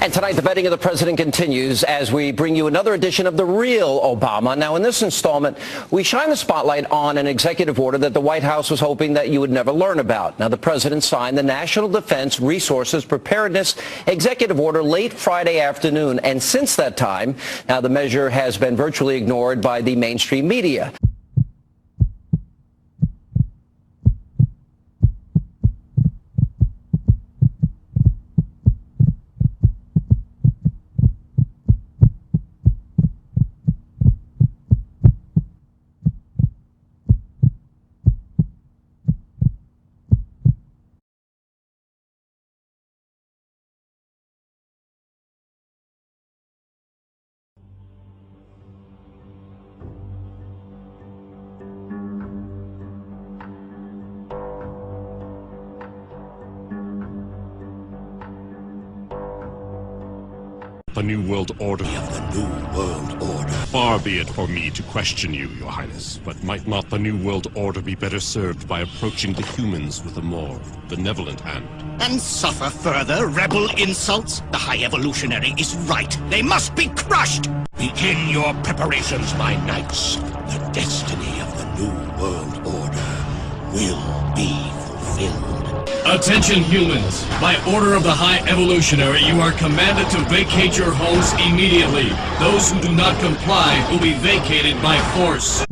And tonight, the betting of the president continues as we bring you another edition of The Real Obama. Now, in this installment, we shine the spotlight on an executive order that the White House was hoping that you would never learn about. Now, the president signed the National Defense Resources Preparedness Executive Order late Friday afternoon. And since that time, now the measure has been virtually ignored by the mainstream media. The New World Order. Of the New World Order. Far be it for me to question you, Your Highness, but might not the New World Order be better served by approaching the humans with a more benevolent hand? And suffer further rebel insults? The High Evolutionary is right. They must be crushed! Begin your preparations, my knights. The destiny of the New World Order will be fulfilled. Attention humans, by order of the High Evolutionary, you are commanded to vacate your homes immediately. Those who do not comply will be vacated by force.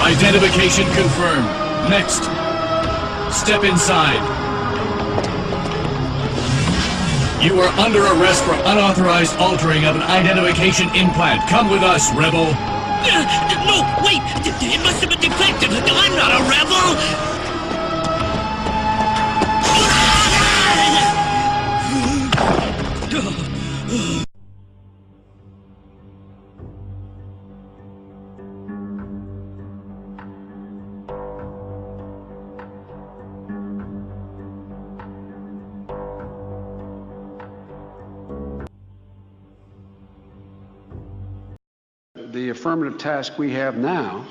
Identification confirmed. Next, step inside. You are under arrest for unauthorized altering of an identification implant. Come with us, rebel. No, wait! It must have been defective. I'm not a rebel! The affirmative task we have now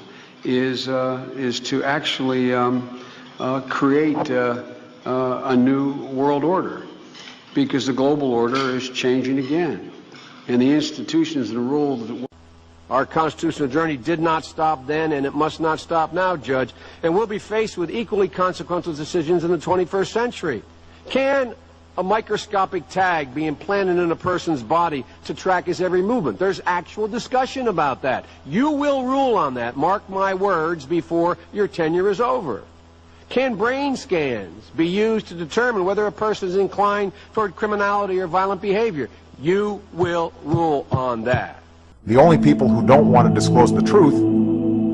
is to actually create a new world order, because the global order is changing again, and the institutions and the rules that our constitutional journey did not stop then, and it must not stop now, Judge. And we'll be faced with equally consequential decisions in the 21st century. Can a microscopic tag be implanted in a person's body to track his every movement? There's actual discussion about that. You will rule on that, mark my words, before your tenure is over. Can brain scans be used to determine whether a person is inclined toward criminality or violent behavior? You will rule on that. The only people who don't want to disclose the truth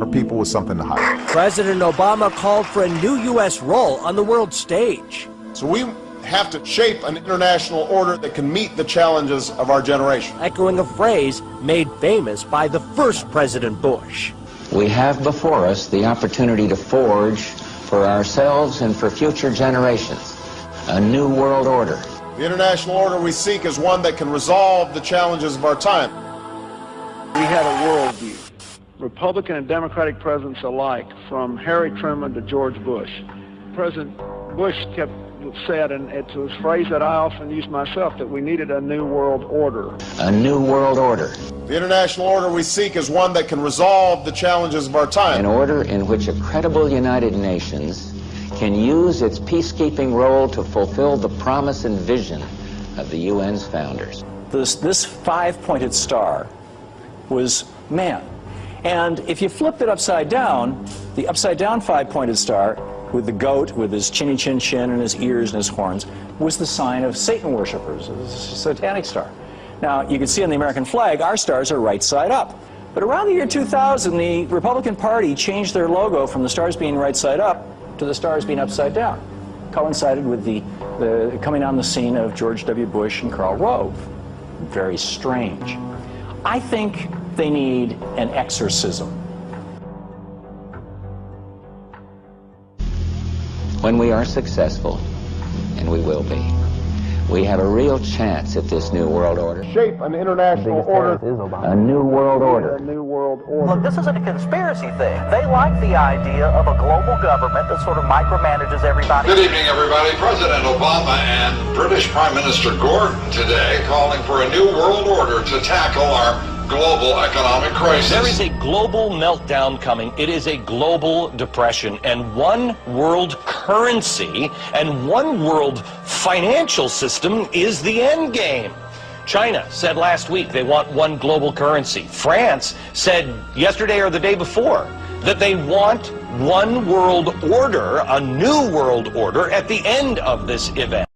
are people with something to hide. President Obama called for a new U.S. role on the world stage. So we have to shape an international order that can meet the challenges of our generation. Echoing a phrase made famous by the first President Bush. We have before us the opportunity to forge for ourselves and for future generations a new world order. The international order we seek is one that can resolve the challenges of our time. We had a worldview, Republican and Democratic presidents alike, from Harry Truman to George Bush. President Bush kept said, and it's a phrase that I often use myself, that we needed a new world order. A new world order. The international order we seek is one that can resolve the challenges of our time. An order in which a credible United Nations can use its peacekeeping role to fulfill the promise and vision of the UN's founders. This five-pointed star was man. And if you flipped it upside down, the upside-down five-pointed star with the goat, with his chinny chin chin and his ears and his horns, was the sign of Satan worshippers, a satanic star. Now, you can see on the American flag, our stars are right side up. But around the year 2000, the Republican Party changed their logo from the stars being right side up to the stars being upside down. Coincided with the coming on the scene of George W. Bush and Karl Rove. Very strange. I think they need an exorcism. When we are successful, and we will be, we have a real chance at this new world order. Shape an international order. A new world order. A new world order. Look, this isn't a conspiracy thing. They like the idea of a global government that sort of micromanages everybody. Good evening, everybody. President Obama and British Prime Minister Gordon today calling for a new world order to tackle our global economic crisis. There is a global meltdown coming. It is a global depression, and one world currency and one world financial system is the end game. China said last week they want one global currency. France said yesterday or the day before that they want one world order, a new world order, at the end of this event.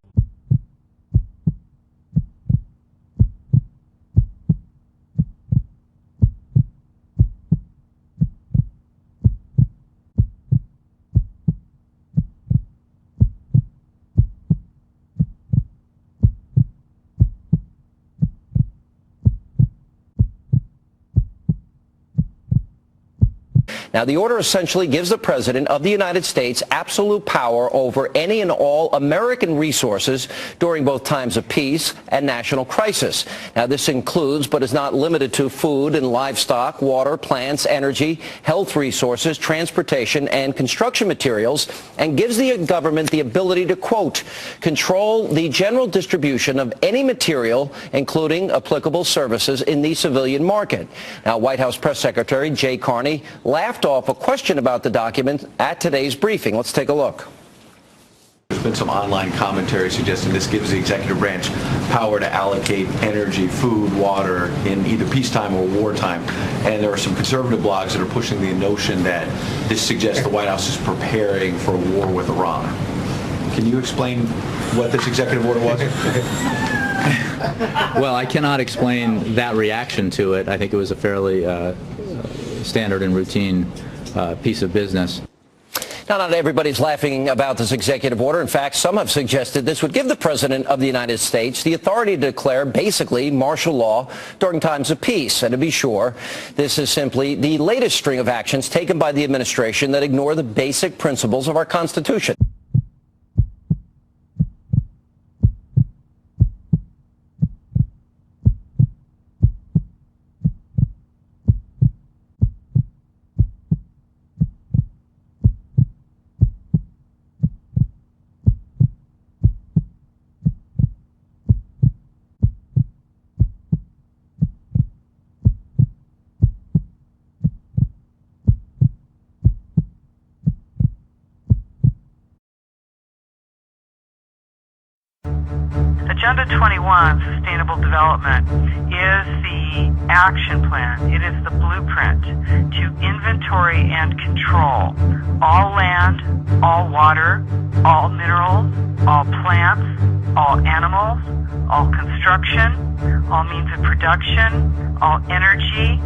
Now, the order essentially gives the President of the United States absolute power over any and all American resources during both times of peace and national crisis. Now, this includes, but is not limited to, food and livestock, water, plants, energy, health resources, transportation, and construction materials, and gives the government the ability to, quote, control the general distribution of any material, including applicable services, in the civilian market. Now, White House Press Secretary Jay Carney laughed off a question about the document at today's briefing. Let's take a look. There's been some online commentary suggesting this gives the executive branch power to allocate energy, food, water in either peacetime or wartime. And there are some conservative blogs that are pushing the notion that this suggests the White House is preparing for a war with Iran. Can you explain what this executive order was? Well, I cannot explain that reaction to it. I think it was a fairly standard and routine piece of business. Now, not everybody's laughing about this executive order. In fact, some have suggested this would give the President of the United States the authority to declare basically martial law during times of peace. And to be sure, this is simply the latest string of actions taken by the administration that ignore the basic principles of our Constitution. Agenda 21, Sustainable Development, is the action plan. It is the blueprint to inventory and control all land, all water, all minerals, all plants, all animals, all construction, all means of production, all energy,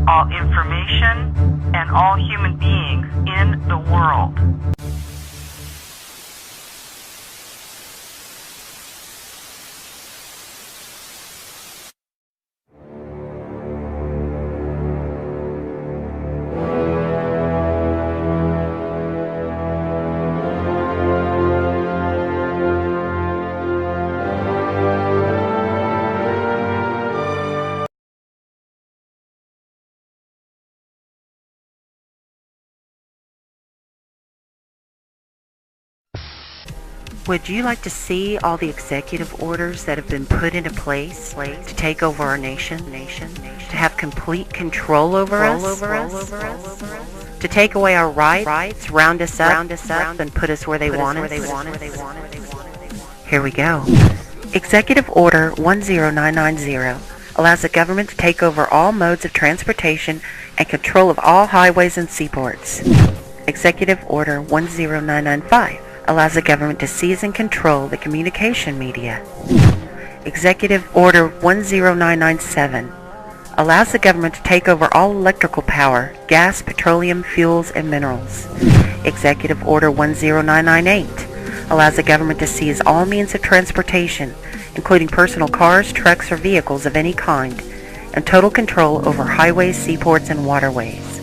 all information, and all human beings in the world. Would you like to see all the executive orders that have been put into place to take over our nation, to have complete control over us, to take away our rights, round us up, and put us where they want us? Here we go. Executive Order 10990 allows the government to take over all modes of transportation and control of all highways and seaports. Executive Order 10995 allows the government to seize and control the communication media. Executive Order 10997 allows the government to take over all electrical power, gas, petroleum, fuels, and minerals. Executive Order 10998 allows the government to seize all means of transportation, including personal cars, trucks, or vehicles of any kind, and total control over highways, seaports, and waterways.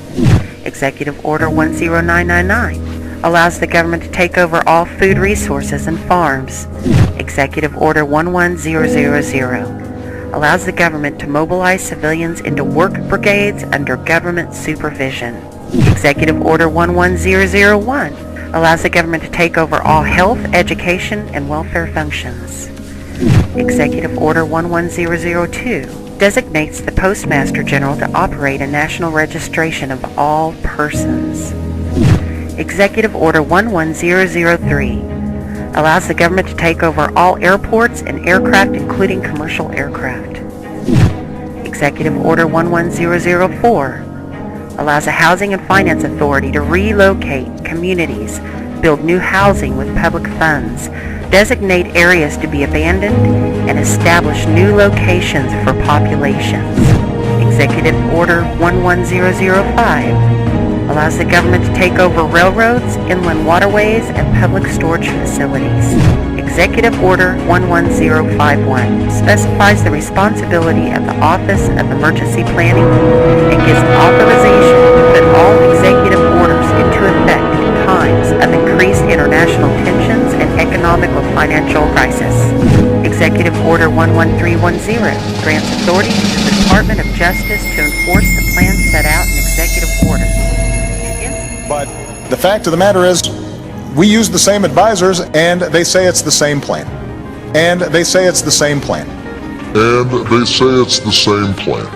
Executive Order 10999 allows the government to take over all food resources and farms. Executive Order 11000 allows the government to mobilize civilians into work brigades under government supervision. Executive Order 11001 allows the government to take over all health, education, and welfare functions. Executive Order 11002 designates the Postmaster General to operate a national registration of all persons. Executive Order 11003 allows the government to take over all airports and aircraft, including commercial aircraft. Executive Order 11004 allows a housing and finance authority to relocate communities, build new housing with public funds, designate areas to be abandoned, and establish new locations for populations. Executive Order 11005 allows the government to take over railroads, inland waterways, and public storage facilities. Executive Order 11051 specifies the responsibility of the Office of Emergency Planning and gives authorization to put all executive orders into effect in times of increased international tensions and economic or financial crisis. Executive Order 11310 grants authority to the Department of Justice to enforce the plan set out in Executive Order. But the fact of the matter is, we use the same advisors, and they say it's the same plan. And they say it's the same plan. And they say it's the same plan.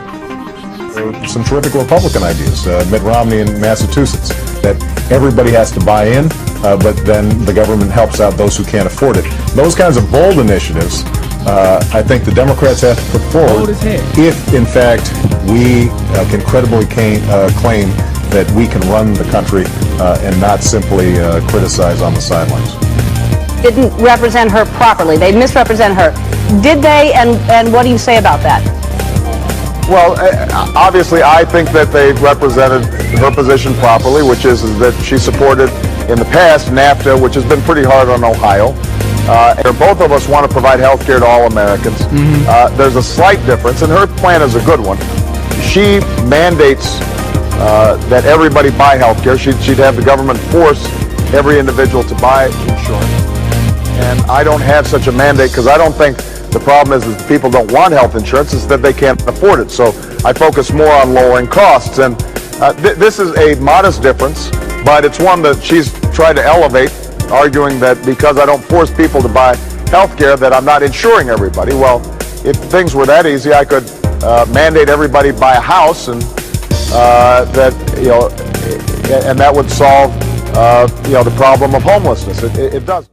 Some terrific Republican ideas. Mitt Romney in Massachusetts, that everybody has to buy in, but then the government helps out those who can't afford it. Those kinds of bold initiatives, I think the Democrats have to put forward if, in fact, we can credibly claim that we can run the country and not simply criticize on the sidelines. Didn't represent her properly. They misrepresent her. Did they, and what do you say about that? Well, obviously, I think that they represented her position properly, which is that she supported in the past NAFTA, which has been pretty hard on Ohio. Both of us want to provide health care to all Americans. There's a slight difference, and her plan is a good one. She mandates that everybody buy health care. She'd have the government force every individual to buy insurance. And I don't have such a mandate because I don't think the problem is that people don't want health insurance, it's that they can't afford it. So I focus more on lowering costs. And this is a modest difference, but it's one that she's tried to elevate, arguing that because I don't force people to buy health care that I'm not insuring everybody. Well, if things were that easy, I could mandate everybody buy a house, and and that would solve the problem of homelessness. It does.